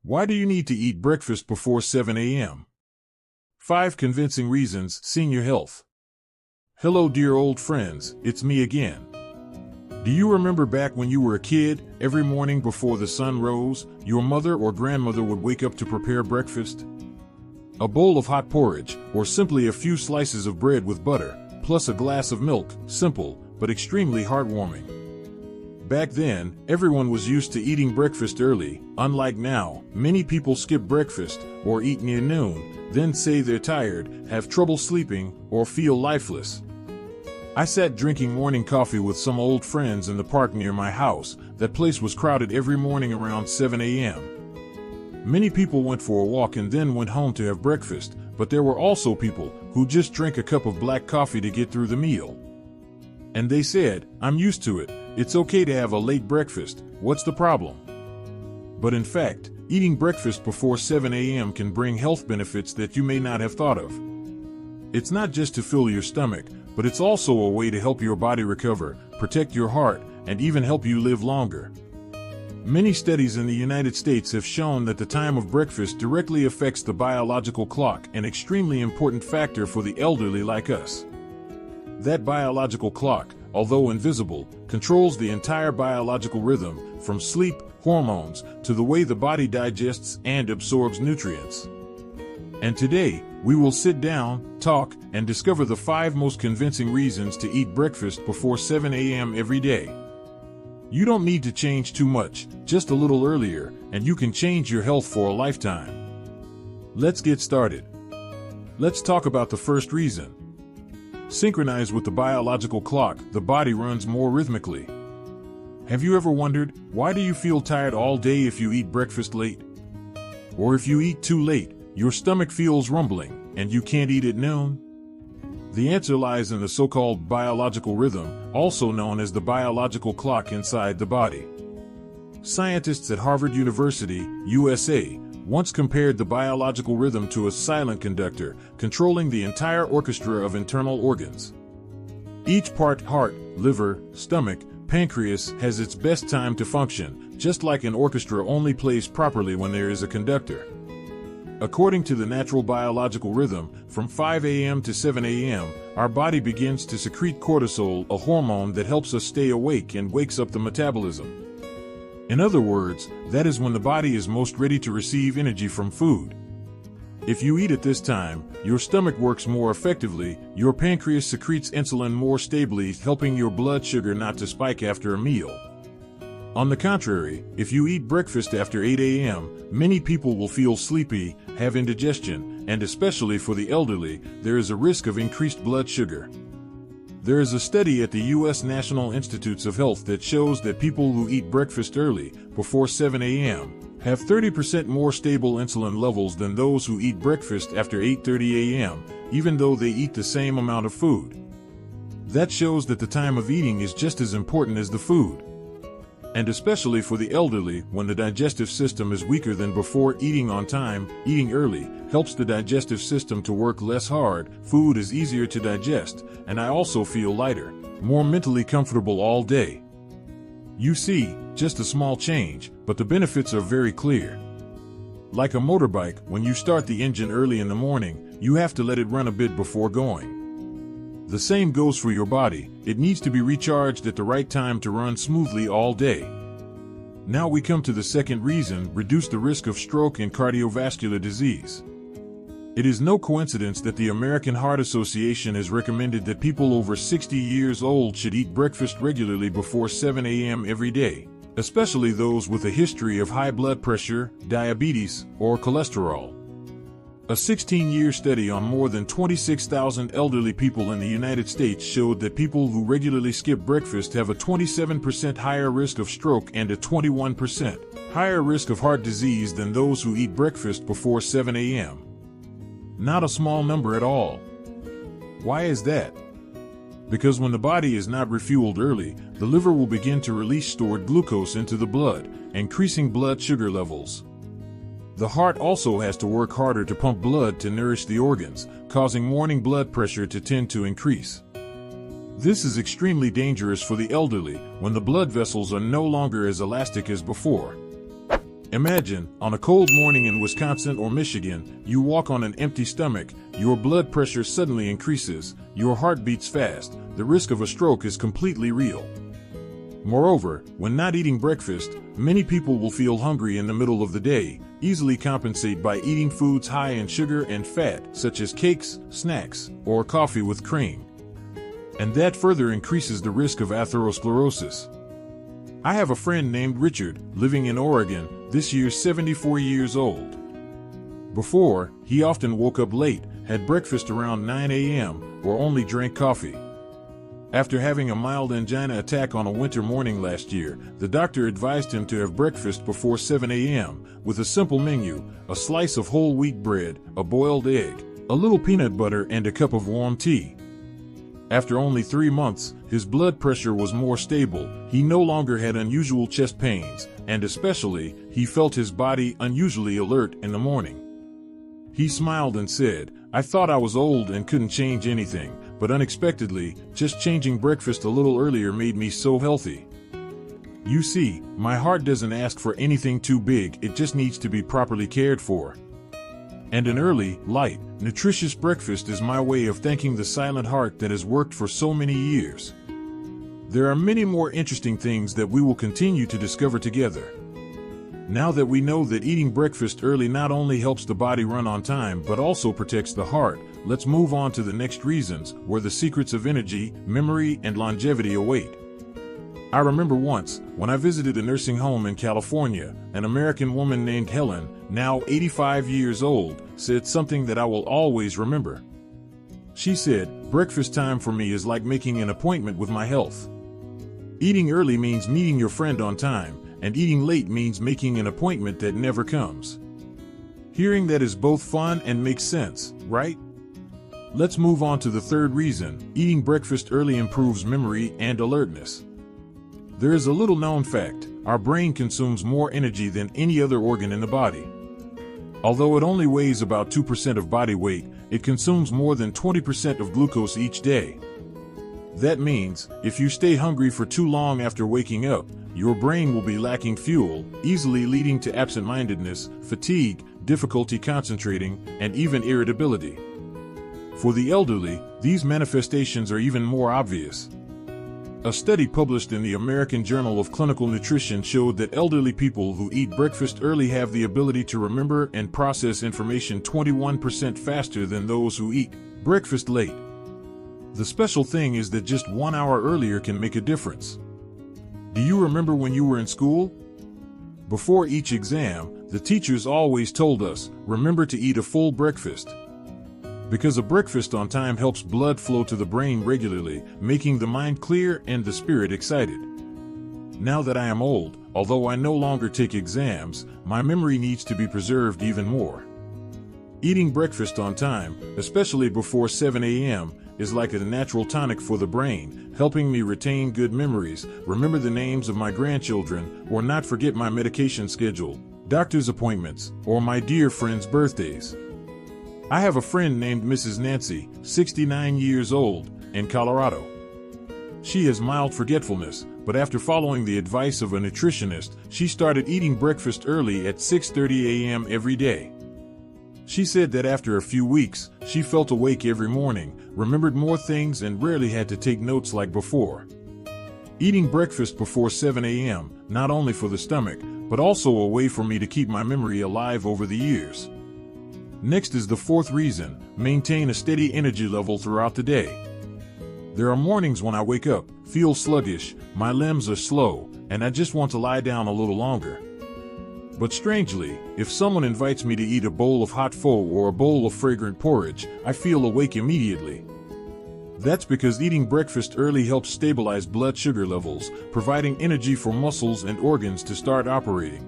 Why do you need to eat breakfast before 7 a.m.? 5 convincing reasons. Senior health. Hello dear old friends, it's me again. Do you remember back when you were a kid, every morning before the sun rose, your mother or grandmother would wake up to prepare breakfast? A bowl of hot porridge, or simply a few slices of bread with butter, plus a glass of milk, simple, but extremely heartwarming. Back then, everyone was used to eating breakfast early. Unlike now, many people skip breakfast, or eat near noon, then say they're tired, have trouble sleeping, or feel lifeless. I sat drinking morning coffee with some old friends in the park near my house. That place was crowded every morning around 7 a.m. Many people went for a walk and then went home to have breakfast, but there were also people who just drank a cup of black coffee to get through the meal. And they said, "I'm used to it. It's okay to have a late breakfast. What's the problem?" But in fact, eating breakfast before 7 a.m. can bring health benefits that you may not have thought of. It's not just to fill your stomach, but it's also a way to help your body recover, protect your heart, and even help you live longer. Many studies in the United States have shown that the time of breakfast directly affects the biological clock, an extremely important factor for the elderly like us. That biological clock, although invisible, controls the entire biological rhythm, from sleep, hormones, to the way the body digests and absorbs nutrients. And today, we will sit down, talk, and discover the 5 most convincing reasons to eat breakfast before 7 a.m. every day. You don't need to change too much, just a little earlier, and you can change your health for a lifetime. Let's get started. Let's talk about the first reason. Synchronized with the biological clock, the body runs more rhythmically. Have you ever wondered, why do you feel tired all day if you eat breakfast late? Or if you eat too late, your stomach feels rumbling, and you can't eat at noon? The answer lies in the so-called biological rhythm, also known as the biological clock inside the body. Scientists at Harvard University, USA, once compared the biological rhythm to a silent conductor, controlling the entire orchestra of internal organs. Each part, heart, liver, stomach, pancreas, has its best time to function, just like an orchestra only plays properly when there is a conductor. According to the natural biological rhythm, from 5 a.m. to 7 a.m., our body begins to secrete cortisol, a hormone that helps us stay awake and wakes up the metabolism. In other words, that is when the body is most ready to receive energy from food. If you eat at this time, your stomach works more effectively, your pancreas secretes insulin more stably, helping your blood sugar not to spike after a meal. On the contrary, if you eat breakfast after 8 a.m., many people will feel sleepy, have indigestion, and especially for the elderly, there is a risk of increased blood sugar. There is a study at the U.S. National Institutes of Health that shows that people who eat breakfast early, before 7 a.m., have 30% more stable insulin levels than those who eat breakfast after 8:30 a.m., even though they eat the same amount of food. That shows that the time of eating is just as important as the food. And especially for the elderly, when the digestive system is weaker than before, eating on time, eating early, helps the digestive system to work less hard, food is easier to digest, and I also feel lighter, more mentally comfortable all day. You see, just a small change, but the benefits are very clear. Like a motorbike, when you start the engine early in the morning, you have to let it run a bit before going. The same goes for your body. It needs to be recharged at the right time to run smoothly all day. Now we come to the second reason: reduce the risk of stroke and cardiovascular disease. It is no coincidence that the American Heart Association has recommended that people over 60 years old should eat breakfast regularly before 7 a.m. every day, especially those with a history of high blood pressure, diabetes, or cholesterol. A 16-year study on more than 26,000 elderly people in the United States showed that people who regularly skip breakfast have a 27% higher risk of stroke and a 21% higher risk of heart disease than those who eat breakfast before 7 a.m. Not a small number at all. Why is that? Because when the body is not refueled early, the liver will begin to release stored glucose into the blood, increasing blood sugar levels. The heart also has to work harder to pump blood to nourish the organs, causing morning blood pressure to tend to increase. This is extremely dangerous for the elderly when the blood vessels are no longer as elastic as before. Imagine, on a cold morning in Wisconsin or Michigan, you walk on an empty stomach, your blood pressure suddenly increases, your heart beats fast, the risk of a stroke is completely real. Moreover, when not eating breakfast, many people will feel hungry in the middle of the day, easily compensate by eating foods high in sugar and fat, such as cakes, snacks, or coffee with cream. And that further increases the risk of atherosclerosis. I have a friend named Richard, living in Oregon, this year 74 years old. Before, he often woke up late, had breakfast around 9 a.m., or only drank coffee. After having a mild angina attack on a winter morning last year, the doctor advised him to have breakfast before 7 a.m., with a simple menu: a slice of whole wheat bread, a boiled egg, a little peanut butter, and a cup of warm tea. After only 3 months, his blood pressure was more stable, he no longer had unusual chest pains, and especially, he felt his body unusually alert in the morning. He smiled and said, "I thought I was old and couldn't change anything, but unexpectedly, just changing breakfast a little earlier made me so healthy." You see, my heart doesn't ask for anything too big, it just needs to be properly cared for. And an early, light, nutritious breakfast is my way of thanking the silent heart that has worked for so many years. There are many more interesting things that we will continue to discover together. Now that we know that eating breakfast early not only helps the body run on time but also protects the heart, let's move on to the next reasons, where the secrets of energy, memory, and longevity await. I remember once, when I visited a nursing home in California, an American woman named Helen, now 85 years old, said something that I will always remember. She said, "Breakfast time for me is like making an appointment with my health. Eating early means meeting your friend on time, and eating late means making an appointment that never comes." Hearing that is both fun and makes sense, right? Let's move on to the third reason: eating breakfast early improves memory and alertness. There is a little known fact: our brain consumes more energy than any other organ in the body. Although it only weighs about 2% of body weight, it consumes more than 20% of glucose each day. That means, if you stay hungry for too long after waking up, your brain will be lacking fuel, easily leading to absent-mindedness, fatigue, difficulty concentrating, and even irritability. For the elderly, these manifestations are even more obvious. A study published in the American Journal of Clinical Nutrition showed that elderly people who eat breakfast early have the ability to remember and process information 21% faster than those who eat breakfast late. The special thing is that just 1 hour earlier can make a difference. Do you remember when you were in school? Before each exam, the teachers always told us, "Remember to eat a full breakfast." Because a breakfast on time helps blood flow to the brain regularly, making the mind clear and the spirit excited. Now that I am old, although I no longer take exams, my memory needs to be preserved even more. Eating breakfast on time, especially before 7 a.m., is like a natural tonic for the brain, helping me retain good memories, remember the names of my grandchildren, or not forget my medication schedule, doctor's appointments, or my dear friends' birthdays. I have a friend named Mrs. Nancy, 69 years old, in Colorado. She has mild forgetfulness, but after following the advice of a nutritionist, she started eating breakfast early at 6:30 a.m. every day. She said that after a few weeks, she felt awake every morning, remembered more things, and rarely had to take notes like before. Eating breakfast before 7 a.m., not only for the stomach, but also a way for me to keep my memory alive over the years. Next is the fourth reason: maintain a steady energy level throughout the day. There are mornings when I wake up, feel sluggish, my limbs are slow, and I just want to lie down a little longer. But strangely, if someone invites me to eat a bowl of hot pho or a bowl of fragrant porridge, I feel awake immediately. That's because eating breakfast early helps stabilize blood sugar levels, providing energy for muscles and organs to start operating.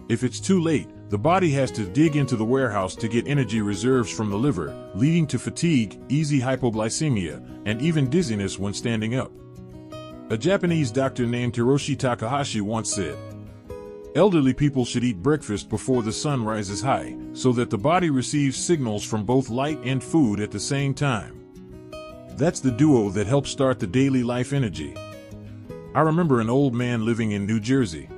If it's too late, the body has to dig into the warehouse to get energy reserves from the liver, leading to fatigue, easy hypoglycemia, and even dizziness when standing up. A Japanese doctor named Hiroshi Takahashi once said, "Elderly people should eat breakfast before the sun rises high, so that the body receives signals from both light and food at the same time." That's the duo that helps start the daily life energy. I remember an old man living in New Jersey.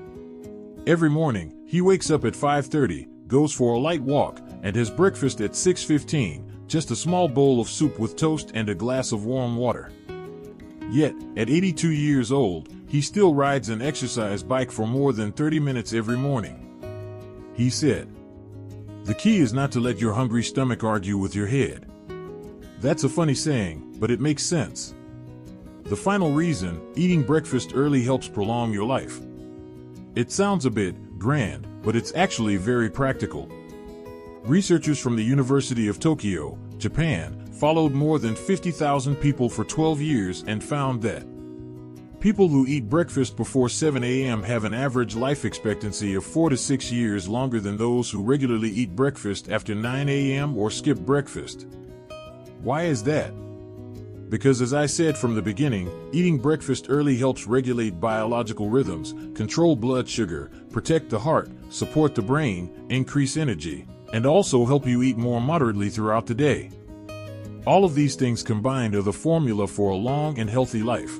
Every morning, he wakes up at 5:30, goes for a light walk, and has breakfast at 6:15, just a small bowl of soup with toast and a glass of warm water. Yet, at 82 years old, he still rides an exercise bike for more than 30 minutes every morning. He said, "The key is not to let your hungry stomach argue with your head." That's a funny saying, but it makes sense. The final reason, eating breakfast early helps prolong your life. It sounds a bit grand, but it's actually very practical. Researchers from the University of Tokyo, Japan, followed more than 50,000 people for 12 years and found that people who eat breakfast before 7 a.m. have an average life expectancy of 4 to 6 years longer than those who regularly eat breakfast after 9 a.m. or skip breakfast. Why is that? Because, as I said from the beginning, eating breakfast early helps regulate biological rhythms, control blood sugar, protect the heart, support the brain, increase energy, and also help you eat more moderately throughout the day. All of these things combined are the formula for a long and healthy life.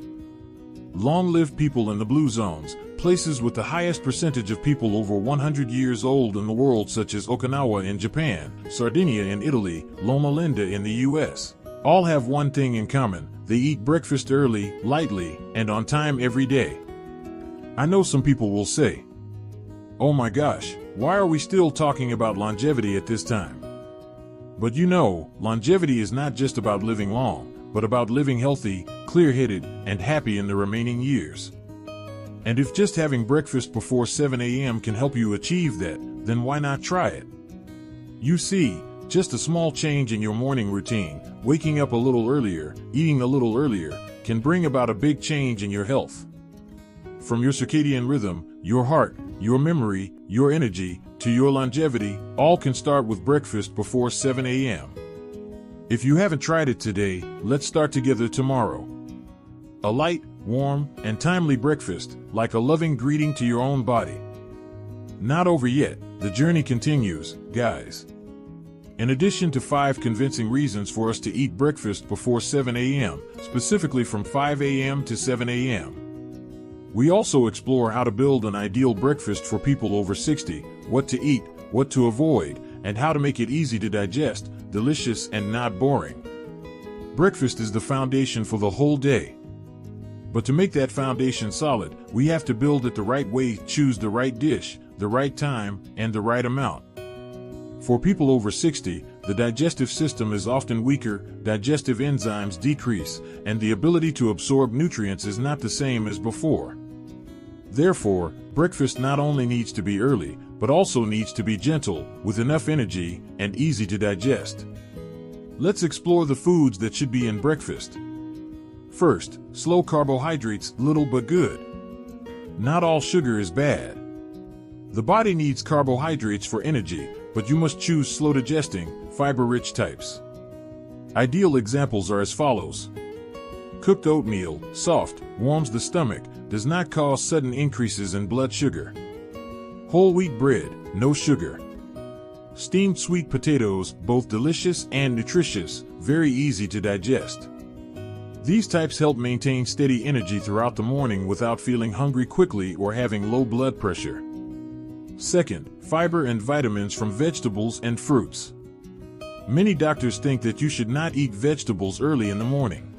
Long-lived people in the blue zones, places with the highest percentage of people over 100 years old in the world, such as Okinawa in Japan, Sardinia in Italy, Loma Linda in the US, all have one thing in common: they eat breakfast early, lightly, and on time every day. I know some people will say, "Oh my gosh, why are we still talking about longevity at this time?" But you know, longevity is not just about living long, but about living healthy, clear-headed, and happy in the remaining years. And if just having breakfast before 7 a.m. can help you achieve that, then why not try it? You see, just a small change in your morning routine, waking up a little earlier, eating a little earlier, can bring about a big change in your health. From your circadian rhythm, your heart, your memory, your energy, to your longevity, all can start with breakfast before 7 a.m. If you haven't tried it today, let's start together tomorrow. A light, warm, and timely breakfast, like a loving greeting to your own body. Not over yet, the journey continues, guys. In addition to 5 convincing reasons for us to eat breakfast before 7 a.m., specifically from 5 a.m. to 7 a.m., we also explore how to build an ideal breakfast for people over 60, what to eat, what to avoid, and how to make it easy to digest, delicious, and not boring. Breakfast is the foundation for the whole day. But to make that foundation solid, we have to build it the right way, choose the right dish, the right time, and the right amount. For people over 60, the digestive system is often weaker, digestive enzymes decrease, and the ability to absorb nutrients is not the same as before. Therefore, breakfast not only needs to be early, but also needs to be gentle, with enough energy, and easy to digest. Let's explore the foods that should be in breakfast. First, slow carbohydrates, little but good. Not all sugar is bad. The body needs carbohydrates for energy, but you must choose slow-digesting, fiber-rich types. Ideal examples are as follows. Cooked oatmeal, soft, warms the stomach, does not cause sudden increases in blood sugar. Whole wheat bread, no sugar. Steamed sweet potatoes, both delicious and nutritious, very easy to digest. These types help maintain steady energy throughout the morning without feeling hungry quickly or having low blood pressure. Second, fiber and vitamins from vegetables and fruits. Many doctors think that you should not eat vegetables early in the morning.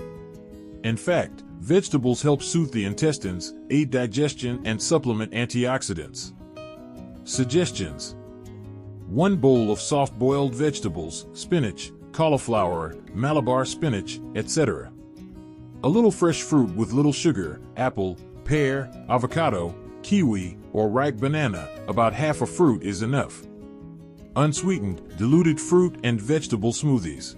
In fact, vegetables help soothe the intestines, aid digestion, and supplement antioxidants. Suggestions: 1 bowl of soft-boiled vegetables, spinach, cauliflower, Malabar spinach, etc. A little fresh fruit with little sugar, apple, pear, avocado, kiwi, or ripe banana, about half a fruit is enough. Unsweetened, diluted fruit and vegetable smoothies.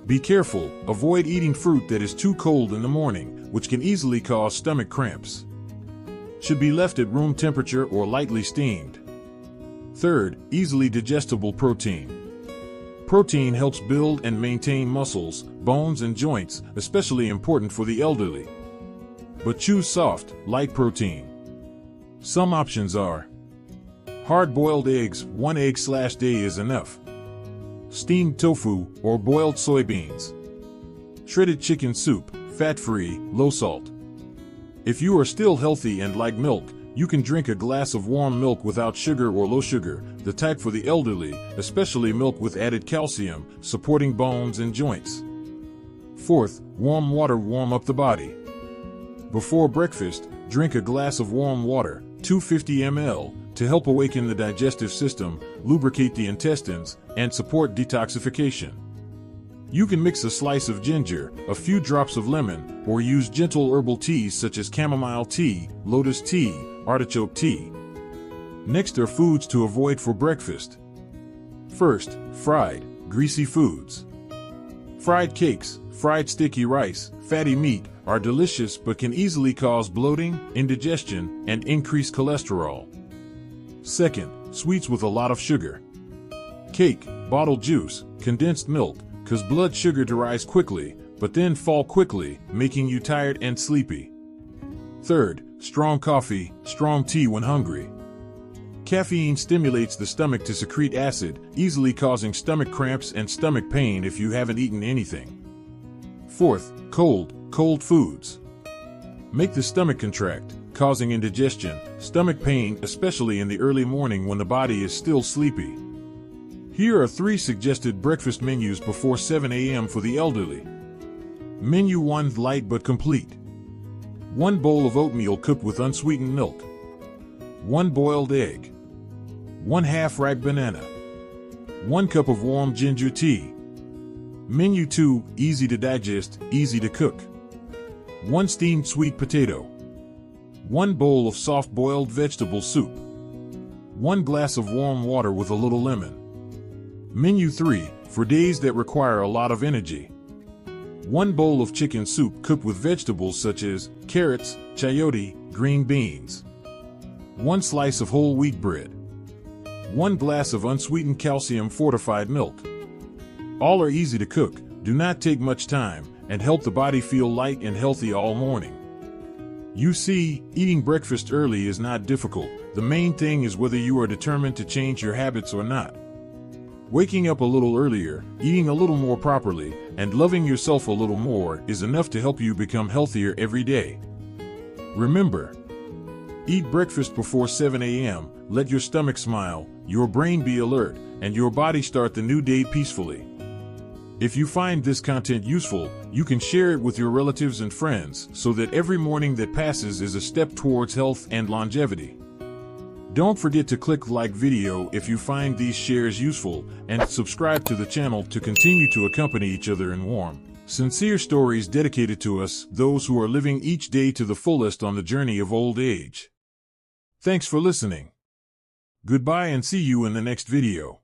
Be careful, avoid eating fruit that is too cold in the morning, which can easily cause stomach cramps. Should be left at room temperature or lightly steamed. Third, easily digestible protein. Protein helps build and maintain muscles, bones, and joints, especially important for the elderly. But choose soft, light protein. Some options are: hard-boiled eggs, 1 egg/day is enough. Steamed tofu or boiled soybeans. Shredded chicken soup, fat-free, low salt. If you are still healthy and like milk, You can drink a glass of warm milk without sugar or low sugar, the type for the elderly, especially milk with added calcium, supporting bones and joints. Fourth, warm water warm up the body. Before breakfast, drink a glass of warm water, 250 ml, to help awaken the digestive system, lubricate the intestines, and support detoxification. You can mix a slice of ginger, a few drops of lemon, or use gentle herbal teas such as chamomile tea, lotus tea, artichoke tea. Next are foods to avoid for breakfast. First, fried, greasy foods. Fried cakes, fried sticky rice, fatty meat are delicious but can easily cause bloating, indigestion, and increased cholesterol. Second, sweets with a lot of sugar. Cake, bottled juice, condensed milk, cause blood sugar to rise quickly, but then fall quickly, making you tired and sleepy. Third, strong coffee, strong tea when hungry. Caffeine stimulates the stomach to secrete acid, easily causing stomach cramps and stomach pain if you haven't eaten anything. Fourth, cold foods. Make the stomach contract, causing indigestion, stomach pain, especially in the early morning when the body is still sleepy. Here are 3 suggested breakfast menus before 7 a.m. for the elderly. Menu 1, light but complete. 1 bowl of oatmeal cooked with unsweetened milk. 1 boiled egg. 1 half-ripe banana. 1 cup of warm ginger tea. Menu 2, easy to digest, easy to cook. 1 steamed sweet potato. 1 bowl of soft-boiled vegetable soup. 1 glass of warm water with a little lemon. Menu 3, for days that require a lot of energy. 1 bowl of chicken soup cooked with vegetables such as carrots, chayote, green beans. 1 slice of whole wheat bread. 1 glass of unsweetened calcium-fortified milk. All are easy to cook, do not take much time, and help the body feel light and healthy all morning. You see, eating breakfast early is not difficult. The main thing is whether you are determined to change your habits or not. Waking up a little earlier, eating a little more properly, and loving yourself a little more is enough to help you become healthier every day. Remember, eat breakfast before 7 a.m., let your stomach smile, your brain be alert, and your body start the new day peacefully. If you find this content useful, you can share it with your relatives and friends so that every morning that passes is a step towards health and longevity. Don't forget to click like video if you find these shares useful, and subscribe to the channel to continue to accompany each other in warm, sincere stories dedicated to us, those who are living each day to the fullest on the journey of old age. Thanks for listening. Goodbye and see you in the next video.